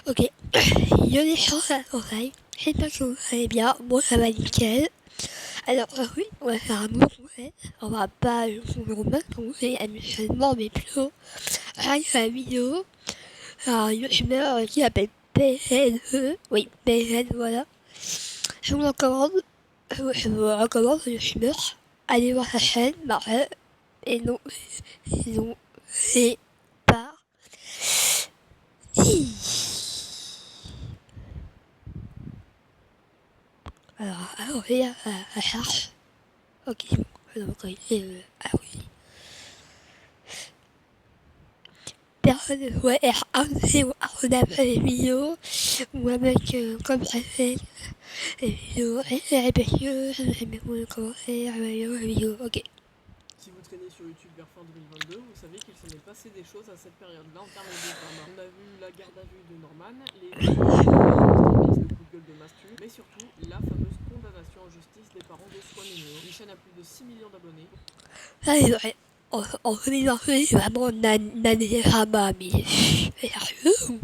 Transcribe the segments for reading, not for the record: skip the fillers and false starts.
Ok, je les change à l'oreille. J'espère que vous allez bien. Moi, ça va nickel. Alors, oui, on va faire un bon conseil. On va pas le romain comme c'est habituellement, mais plutôt rien que la vidéo. Alors, un youtubeur qui s'appelle PNE. Oui, PN, voilà. Je vous recommande, je vous recommande ce youtubeur. Allez voir sa chaîne, Marvel. Et non, sinon, c'est pas. Alors, il y a la charge. Ok, donc, ah oui. Personne ne doit être abonné ou abonnable à les vidéos ou avec comme ça fait les vidéos respectueuses, j'aime beaucoup commencer à la vidéo, ok. Si vous traînez sur YouTube vers fin 2022, vous savez qu'il s'en est passé des choses à cette période-là en termes de drama. On a vu la garde à vue de Norman, les extrémistes, le coup de gueule de Mastu, mais surtout la fameuse condamnation en justice des parents de Swan et Neo. Une chaîne à plus de 6 millions d'abonnés. Ça c'est vrai. En 2022, c'est vraiment une année drama, mais sérieux?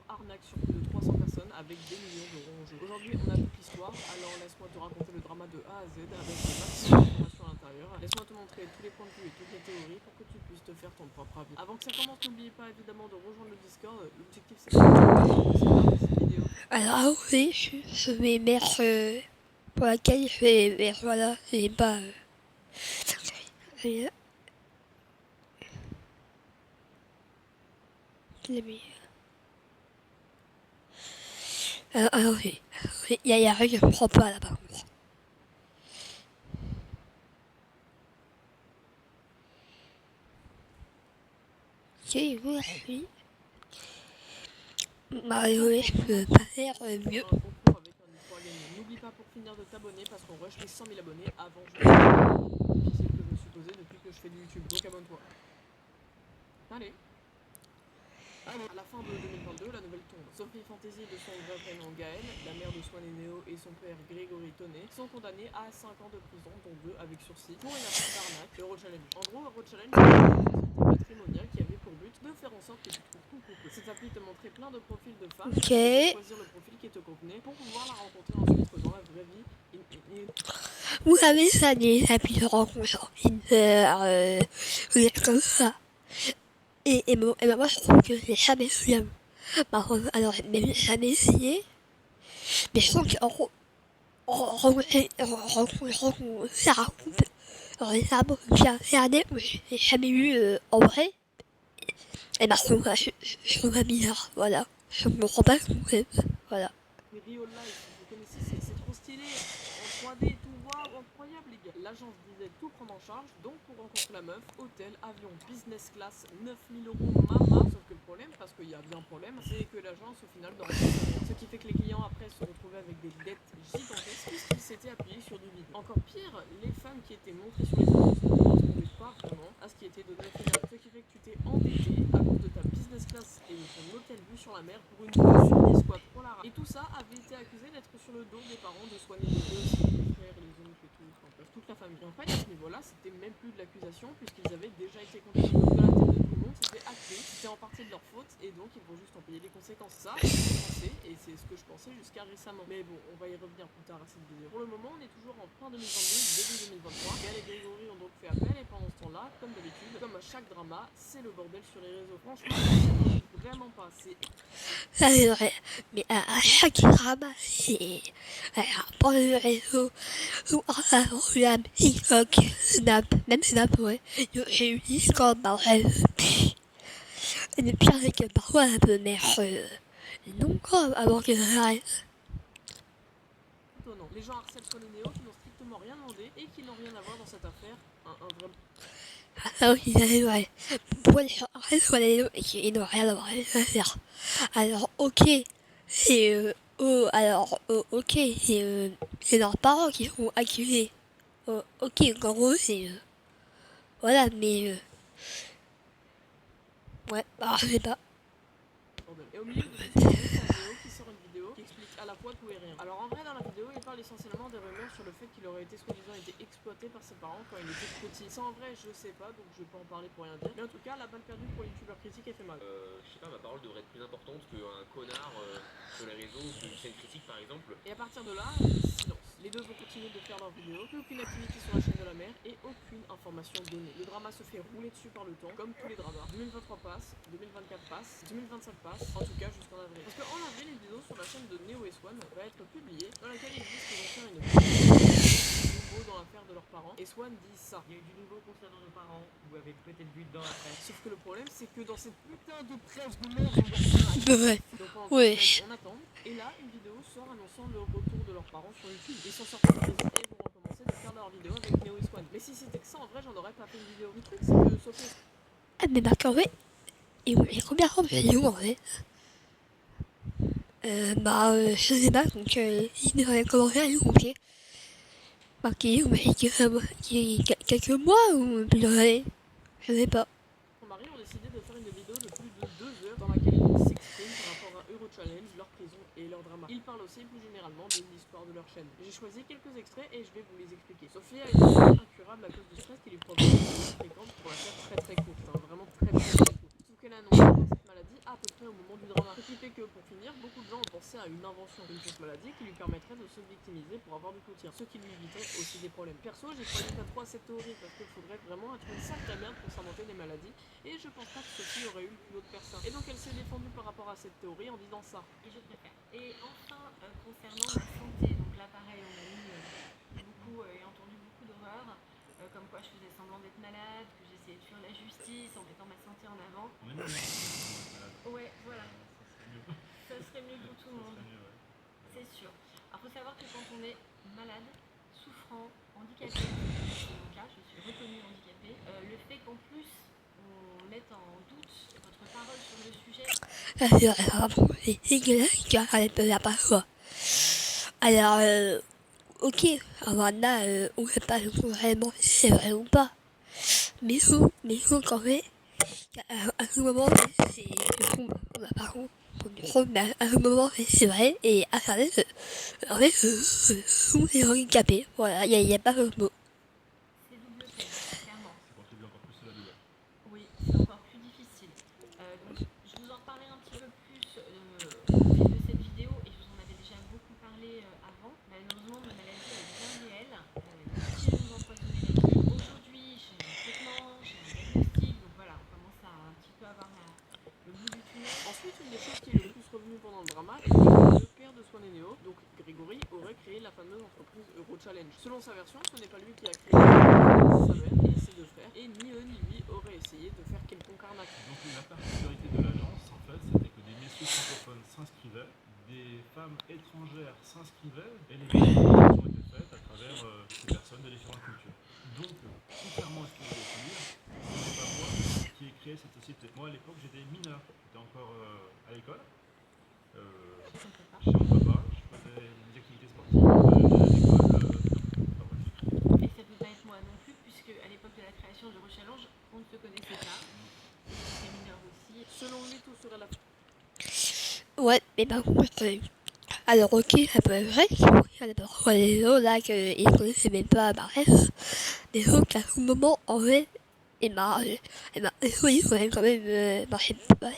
Arnaque sur plus de 300 personnes avec des millions d'euros en jeu. Aujourd'hui, on a toute l'histoire, alors laisse-moi te raconter le drama de A à Z avec le maximum d'informations à l'intérieur. Laisse-moi te montrer tous les points de vue et toutes les théories pour que tu puisses te faire ton propre avis. Avant que ça commence, n'oubliez pas évidemment de rejoindre le Discord. L'objectif c'est de cette vidéo. Alors oui, je vais mettre pour laquelle je vais mettre, voilà, c'est pas... Euh, alors oui, il y a rien que je ne prends pas là par contre. Ok, oui. Bah oui, je peux pas faire mieux. Un concours avec un histoire gagnée. N'oublie pas pour finir de t'abonner parce qu'on rush les 100 000 abonnés avant juin. C'est ce que je me suis posé depuis que je fais du YouTube, donc abonne-toi. Allez. À la fin de 2022, la nouvelle tombe. Sophie Fantasy, de son vrai prénom Gaël, la mère de Swan et Neo et son père Grégory Tonnet sont condamnés à 5 ans de prison, dont 2 avec sursis, pour une affaire d'arnaque, Euro Challenge. En gros, Euro Challenge, c'est une société patrimoniale qui avait pour but de faire en sorte que tu trouves ton couple. Cette appli te montrait plein de profils de femmes Ok. et de choisir le profil qui te convenait pour pouvoir la rencontrer ensuite dans la vraie vie. Vous savez ça, des applis de rencontre en Tinder, vous êtes comme ça. Et moi je trouve que c'est jamais bien. Par contre, alors j'ai même jamais essayé, mais je trouve qu'en gros, ça raconte. Alors les arbres bien regardé, mais j'ai jamais eu en vrai. Et bah je trouve ça bizarre, voilà. Je ne comprends pas le concept, voilà. Real Life, vous connaissez, c'est trop stylé. En 3D, tout, waouh, incroyable les gars. L'agence disait tout prendre en charge, donc pour rencontrer la meuf, hôtel, avion, business class, 9000 euros, mama. Sauf que le problème, parce qu'il y a bien un problème, c'est que l'agence au final ne rembourse rien. Ce qui fait que les clients après se retrouvaient avec des dettes gigantesques puisqu'ils s'étaient appuyés sur du vide. Encore pire, les femmes qui étaient montrées sur les annonces ne correspondaient pas vraiment à ce qui était donné au final. Ce qui fait que tu t'es endetté à cause de ta business class et de ton hôtel vue sur la mer pour une sur 10 quoi, trop la. Et tout ça avait été accusé d'être sur le dos des parents de Swan et Neo, aussi les frères, les oncles et tout, enfin bref, toute la famille. Et en fait, à ce niveau-là, c'était même plus de l'accusation puisqu'ils avaient déjà été condamnés. Donc dans la tête de tout le monde, c'était acté, c'était en partie de leur faute et donc ils vont juste en payer les conséquences. Ça, c'est ce que je pensais et c'est ce que je pensais jusqu'à récemment. Mais bon, on va y revenir plus tard à cette vidéo. Pour le moment, on est toujours en fin 2022, début 2023. Gaël et Grégory ont donc fait appel et pendant ce temps-là, comme d'habitude, comme à chaque drama, c'est le bordel sur les réseaux. Franchement, vraiment pas. C'est Ça c'est vrai. Mais à chaque drama, c'est pour le réseau, ou Instagram, TikTok, Snap, même Snap, ouais. J'ai eu Discord, bah bref. Et le pire, c'est que parfois, ça peut mettre non comme avant que ça arrive. étonnant. Les gens harcèlent Swan et Neo qui n'ont strictement rien demandé et qui n'ont rien à voir dans cette affaire. Un vrai. Ah oui, ça c'est vrai. Pourquoi les gens arrêtent sur les et qu'ils n'ont rien à voir avec l'affaire? Alors, ok, c'est ok, c'est leurs parents qui sont accusés. Ok, en gros, c'est voilà, mais ouais, bah je sais pas. bordel. Et au milieu de tout ça, c'est Néo qui sort une vidéo qui explique à la fois tout et rien. Alors en vrai, dans la vidéo, il parle essentiellement des rumeurs sur le fait qu'il aurait été soi-disant été exploité par ses parents quand il était petit. Ça en vrai, je sais pas, donc je vais pas en parler pour rien dire. Mais en tout cas, la balle perdue pour les youtubeurs critiques, elle fait mal. Je sais pas, ma parole devrait être plus importante qu'un connard sur les réseaux ou qu'une chaîne critique par exemple. Et à partir de là, silence. Les deux vont continuer de faire leurs vidéos, plus aucune activité sur la chaîne de la mère et aucune information donnée. Le drama se fait rouler dessus par le temps, comme tous les dramas. 2023 passe, 2024 passe, 2025 passe, en tout cas jusqu'en avril. Parce qu'en avril, une vidéo sur la chaîne de Neo et Swan va être publiée, dans laquelle ils disent qu'ils vont faire une nouveau dans l'affaire de leurs parents. Et Swan dit ça. Il y a eu du nouveau concernant nos parents, vous avez peut-être vu dedans après. Sauf que le problème, c'est que dans cette putain de trêve de merde, on va Ouais. donc pendant Ouais. 3 semaines, on attend. Et là, une vidéo sort annonçant le retour de leurs parents sur YouTube. Ils sont sortis de prison et vont recommencer de faire leurs vidéos avec Neo et Swan. Mais si c'était que ça, en vrai, j'en aurais pas fait une vidéo. Le truc, c'est que Sophie. Ah, mais d'accord, ouais. Et combien de vidéos en fait? Je sais pas, donc il aurait commencé à nous compter. Qui quelques mois ou plus d'années, je sais pas. Son mari ont décidé de faire une vidéo de plus de 2 heures dans laquelle ils s'expriment par rapport à Euro Challenge, leur prison et leur drama. Ils parlent aussi plus généralement de l'histoire de leur chaîne. J'ai choisi quelques extraits et je vais vous les expliquer. Sophie a une maladie incurable à cause du stress qui lui provoque des douleurs fréquentes pour la faire très courte, hein, vraiment très courte. Sauf qu'elle a annoncé cette maladie à peu près au moment du drama. Ce qui fait que pour finir, beaucoup de gens ont pensé à une invention d'une fausse maladie qui lui permettrait de se victimiser pour avoir du soutien, ce qui lui éviterait aussi des problèmes. Perso, j'ai croyé pas trop à cette théorie parce qu'il faudrait vraiment être une sacrée merde pour s'inventer des maladies et je pense pas que Sophie aurait eu le culot de faire ça. Et donc elle s'est défendue par rapport à cette théorie en disant ça. Et je préfère. Et enfin, concernant la santé, donc là pareil, on a eu beaucoup et entendu beaucoup d'horreurs, comme quoi je faisais semblant d'être malade, que j'essayais de fuir la justice en mettant ma santé en avant. Ouais, voilà. Ça serait mieux pour tout le monde. C'est sûr. Alors faut savoir que quand on est malade, souffrant, handicapé, c'est mon cas, je suis reconnue handicapée, le fait qu'en plus on mette en doute votre parole sur le sujet. Alors, ok, alors là, on sait pas vraiment si c'est vrai ou pas. Mais faut quand même, à ce moment, c'est à ce moment, c'est vrai, et à ça, en fait, on est handicapé. Voilà, il n'y a pas d'autre mot. C'est double peine, clairement. Ça contribue encore plus à la douleur. Oui, c'est encore plus difficile. Donc, je vous en reparlerai un petit peu plus au fil de cette vidéo et je vous en avais déjà beaucoup parlé avant. Malheureusement, ma maladie est bien réelle. Si je vous empoisonner les yeux, aujourd'hui j'ai un traitement, j'ai un diagnostic, donc voilà, on commence à un petit peu avoir le bout du tunnel. Ensuite, une des choses qui est le plus revenue pendant le drama est que le père de Swan et Neo, donc Grégory, aurait créé la fameuse entreprise Euro Challenge. Selon sa version, ce n'est pas lui qui a créé Samuel et ses deux frères, et ni eux ni lui auraient essayé de faire quelconque arnaque. Donc la particularité de l'agence, en fait, c'était que des messieurs francophones s'inscrivaient, des femmes étrangères s'inscrivaient, et les vérifications étaient faites à travers ces personnes de différentes cultures. Donc, contrairement à ce que vous allez dire, ce n'est pas moi qui ai créé cette société. Moi, à l'époque, j'étais mineur, j'étais encore à l'école. Chez mon papa, je faisais des activités sportives, j'allais à l'école, Et ça peut pas être moi non plus, puisque à l'époque de la création de Rechallenge, on ne se connaissait pas. Et j'étais mineure aussi. Selon lui, tout serait la Ouais, mais par contre, alors ok, ça peut être vrai, il y a parfois des autres là qu'ils ne connaissaient même pas, bref, des autres qu'à tout moment, en fait, oui, quand même,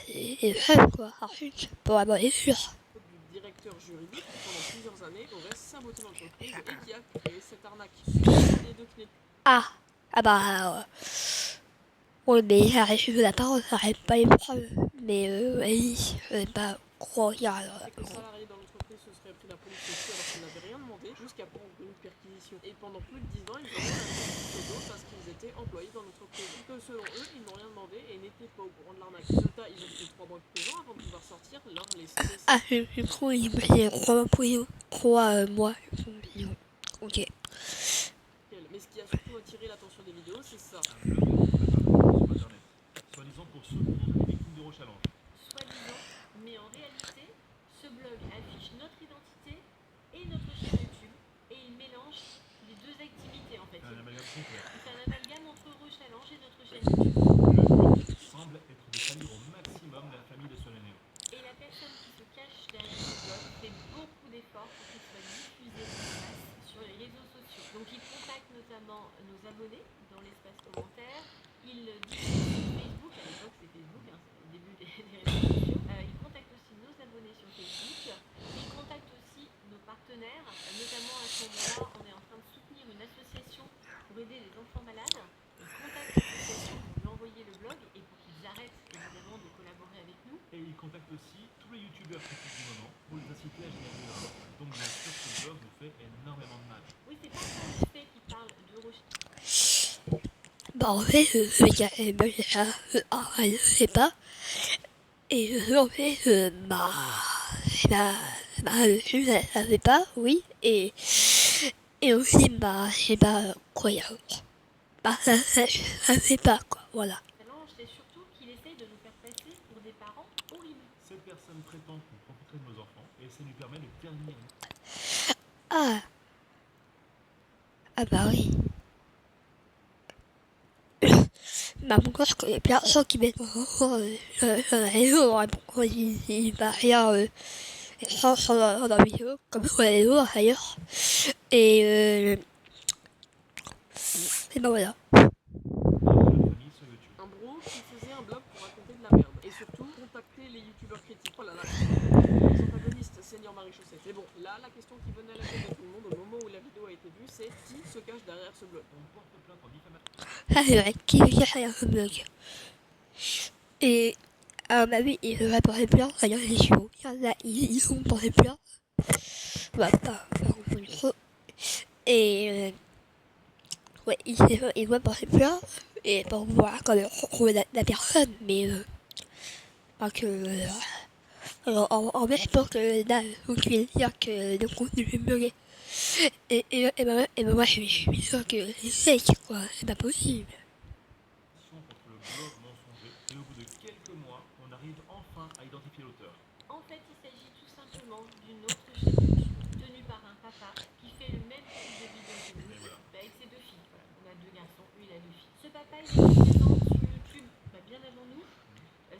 et femme, quoi, ensuite, pour avoir les sûr. du directeur juridique qui pendant plusieurs années aurait saboté l'entreprise et qui a créé cette arnaque. Les deux qui n'est Ah, ouais, mais ça reste de la parole, ça reste pas les preuves, mais vas-y, je vais pas croire, c'est que le salarié dans l'entreprise se serait pris la police dessus alors qu'il n'avait rien demandé jusqu'à prendre une perquisition. Et pendant plus de 10 ans, ils auraient un pseudo parce qu'ils étaient employés dans l'entreprise. Que selon eux, ils n'ont rien demandé et n'étaient pas au courant de l'arnaque. Résultat, ils ont pris 3 mois de prison avant de pouvoir sortir leur laisser. Ah, je crois qu'il y a 3 mois, ok. Mais ce qui a surtout attiré l'attention des vidéos, c'est ça. un blog sur Internet, soi-disant pour secourir les victimes d'Euro Challenge. Soi-disant, mais en réalité, ce blog affiche notre identité et notre chaîne YouTube, et il mélange les deux activités en fait. C'est un amalgame complet. C'est un amalgame entre Rechallenge et notre chaîne YouTube. Le but semble être de salir au maximum la famille de Swan et Neo. Et la également nos abonnés dans l'espace commentaire. Ils diffusent sur Facebook, à l'époque c'est Facebook, hein, c'est le début des réseaux sociaux. Ils contactent aussi nos abonnés sur Facebook. Ils contactent aussi nos partenaires, notamment à ce moment-là, on est en train de soutenir une association pour aider les enfants malades. Ils contactent l'association pour lui envoyer le blog et pour qu'ils arrêtent évidemment de collaborer avec nous. Et il contacte aussi tous les youtubeurs critiques du moment pour les inciter à générer de l'argent. Donc bien sûr, ce blog nous fait énormément de mal. Oui, c'est pas un effet qui parle de recherche. Bah en fait, le gars, je sais pas. Et en fait, je savais pas, oui. Et aussi, je sais pas, croyant. Je savais pas, quoi, voilà. Mélange, c'est surtout qu'il essaye de nous faire passer pour des parents horribles. Cette personne prétend pour profiter de nos enfants et ça lui permet de ternir. Ah. Ah bah oui. Bah pourquoi je connais personne qui met mon enfant sur la réseau, hein, pourquoi il va rien sur la vidéo, comme sur la réseau d'ailleurs. Et bah voilà. Famille sur YouTube. Un bro qui faisait un blog pour raconter de la merde. Et surtout, contacter les youtubeurs critiques. Oh là là, les antagonistes, Seigneur Marie-Chaussée. Mais bon, là, la question qui venait à la tête de tout le monde au moment où la vidéo a été vue, c'est qui se cache derrière ce blog. On porte plainte en diffamation. Ça c'est vrai, qui veut dire rien ce blog. Et à ma vie, il va porter plainte, d'ailleurs les chevaux. Il y en a, ils vont porter plainte. Bah pas trop. Et ouais, il va porter plainte. Et pour voir quand même retrouver la personne, mais pas que. Alors, en fait, je pense que là, vous pouvez dire que le contenu est bugué. Et ben moi, je suis sûr que c'est fake, quoi. C'est pas possible. Contre le blog mensonger et au bout de quelques mois, on arrive enfin à identifier l'auteur. En fait, il s'agit tout simplement d'une autre chaîne YouTube tenue par un papa qui fait le même type de vidéo que nous, avec ses deux filles. Voilà, on a deux garçons, lui il a deux filles. Ce papa il était présent sur YouTube bien avant nous.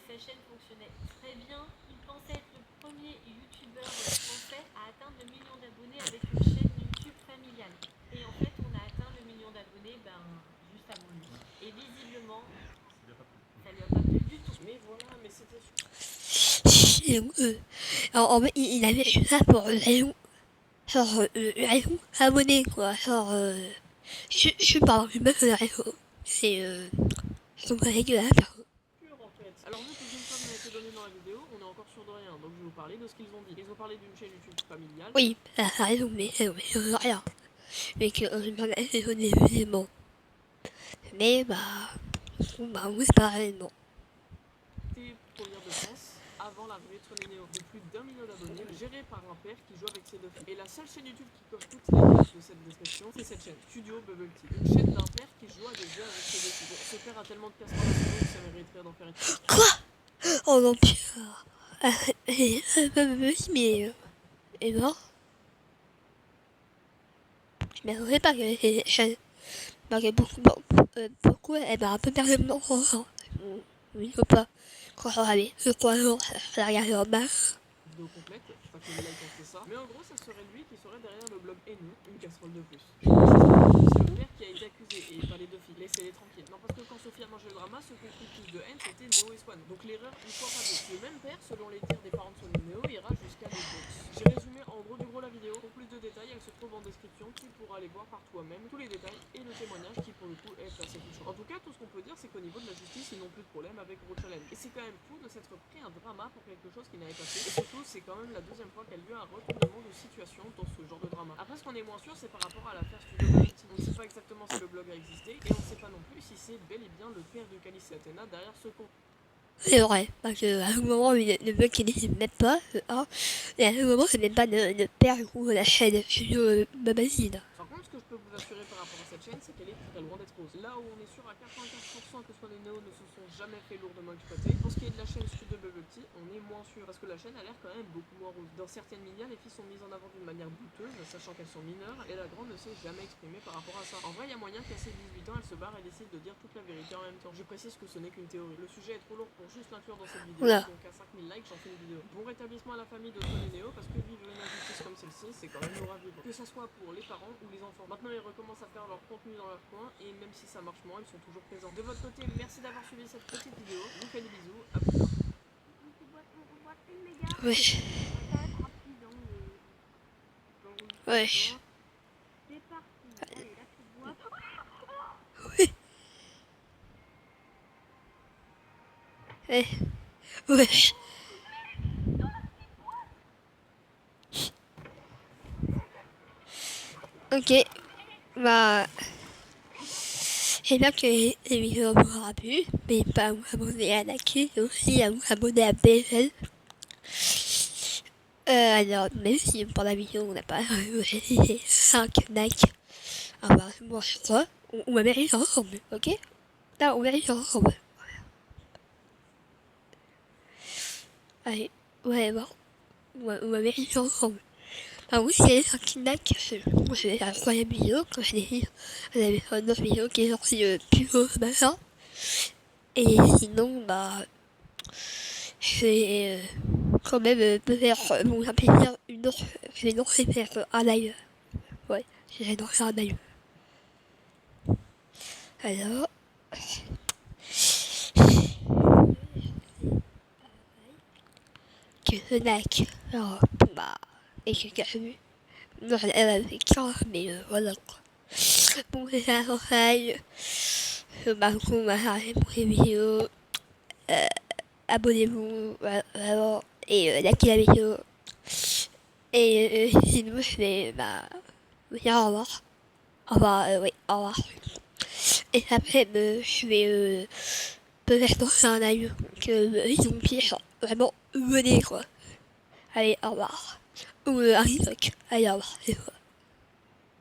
Sa chaîne fonctionnait très bien. Il pensait être le premier youtubeur français à atteindre le million d'abonnés avec une chaîne YouTube familiale. Et en fait, on a atteint le million d'abonnés juste avant lui. Et visiblement, ça lui a pas plu du tout. Mais voilà, mais c'était Alors, en fait, il avait fait ça pour raison. Genre, raison abonné, quoi. Genre, je parle même de la raison. C'est, son collègue de la personne. pur en fait. Alors nous, plus une fois nous a été donné dans la vidéo, on est encore sûr de rien. Donc je vais vous parler de ce qu'ils ont dit. Ils ont parlé d'une chaîne YouTube familiale. Oui, la raison, mais rien. Mais que, je me suis des éléments. Mais, oui, c'est pas réellement. Première de France, avant l'arrivée de Sony Neo, de plus d'1 million d'abonnés, géré par un père qui joue avec ses deux filles. Et la seule chaîne YouTube qui coche toutes les cases de cette description, c'est cette chaîne, Studio Bubble Tea. Une chaîne d'un père qui joue à des jeux avec ses deux filles. Bon, ce père a tellement de casseroles à son dos que ça mériterait d'en faire une. Quoi? Oh non, putain. Mais, et non. Je m'attendais pas que les chaînes. Pourquoi elle m'a un peu perdu mon enfant. Oui, faut pas. Quand on avait 3 jours, ça regardait en bas. Vidéo complète, pas que le like on fait ça. Mais en gros, ça serait lui qui serait derrière le blog haineux, une casserole de plus. C'est le père qui a été accusé et pas les deux filles. Laissez-les tranquilles. Non, parce que quand Sophie a mangé le drama, ceux qui ont pris plus de haine, c'était Neo et Swan. Donc l'erreur, une fois pas deux. Le même père, selon les dires des parents de Sony Neo, ira jusqu'à des box. J'ai résumé en gros du gros la vidéo. Pour plus de détails, elle se trouve en description. Tu pourras aller voir par toi-même tous les détails et le témoignage qui, pour le coup, est assez touchant. En tout cas, tout ce qu'on peut dire, c'est qu'au niveau de la justice, ils n'ont plus de problème avec Road Challenge. Et c'est quand même fou de s'être pris un drama pour quelque chose qui n'avait pas fait. Et surtout, c'est quand même la deuxième fois qu'elle a eu un retournement de situation dans ce genre de drama. Après, ce qu'on est moins sûr, c'est par rapport à l'affaire Studio Bubble Tea. On ne sait pas exactement si le blog a existé et on ne sait pas non plus si c'est bel et bien le père de Calice et Athéna derrière ce compte. C'est vrai, parce qu'à un moment, le mec qui n'existe même pas, et à un moment, c'est même pas le père ou la chaîne Studio Babazine. Par contre, ce que je peux vous assurer par rapport à cette chaîne, c'est qu'elle est très loin d'être rose. Là où on est sûr à 95% que Swan et Neo ne se sont jamais fait lourdement exploiter, pour ce qui est de la chaîne Studio Bubble Tea, on est moins moins sûr, parce que la chaîne a l'air quand même beaucoup moins rose. Dans certaines médias, les filles sont mises en avant d'une manière douteuse, sachant qu'elles sont mineures, et la grande ne s'est jamais exprimée par rapport à ça. En vrai, il y a moyen qu'à ses 18 ans, elle se barre et décide de dire toute la vérité en même temps. Je précise que ce n'est qu'une théorie. Le sujet est trop lourd pour juste l'inclure dans cette vidéo, Oula. donc à 5000 likes, j'en fais une vidéo. Bon rétablissement à la famille de Sol et Néo, parce que vivre une injustice comme celle-ci, c'est quand même lourd à vivre. Que ce soit pour les parents ou les enfants. Maintenant, ils recommencent à faire leur contenu dans leur coin, et même si ça marche moins, ils sont toujours présents. De votre côté, merci d'avoir suivi cette petite vidéo. Je vous fais des bisous. À plus tard. Ouais. Ouais. Oui. Ouais. Ouais. Ok. Bah. J'espère que les vidéos m'aura plu. N'oubliez pas à vous abonner à la queue et aussi à vous abonner à BFL. Alors, même si pour la vidéo on n'a pas réalisé 5 likes, alors moi je crois, on va vérifier ensemble, ok? Là, on vérifie ensemble. Allez, ouais, bon, on va vérifier ensemble. Ah oui, c'est les 5 likes, je vais faire la troisième vidéo, comme je l'ai dit, on avait fait une autre vidéo qui est sortie plus tôt ce matin. Et sinon, bah, je vais quand même me faire mon plaisir une autre, je vais lancer faire un live. Ouais, je vais lancer un live. Alors, que ce like, alors, bah, et que j'ai vu. Non, elle avait 15, mais voilà quoi. Bon, c'est ça, conseil. Bah, on va regarder pour les vidéos. Abonnez-vous, vraiment, et likez la vidéo. Et sinon, je vais, bah, vous dire au revoir. Au revoir, oui, au revoir. Et après, je vais peut-être lancer un live que ils ont pire. Vraiment, venez quoi. Allez, au revoir. Ou un TikTok. Allez, au revoir.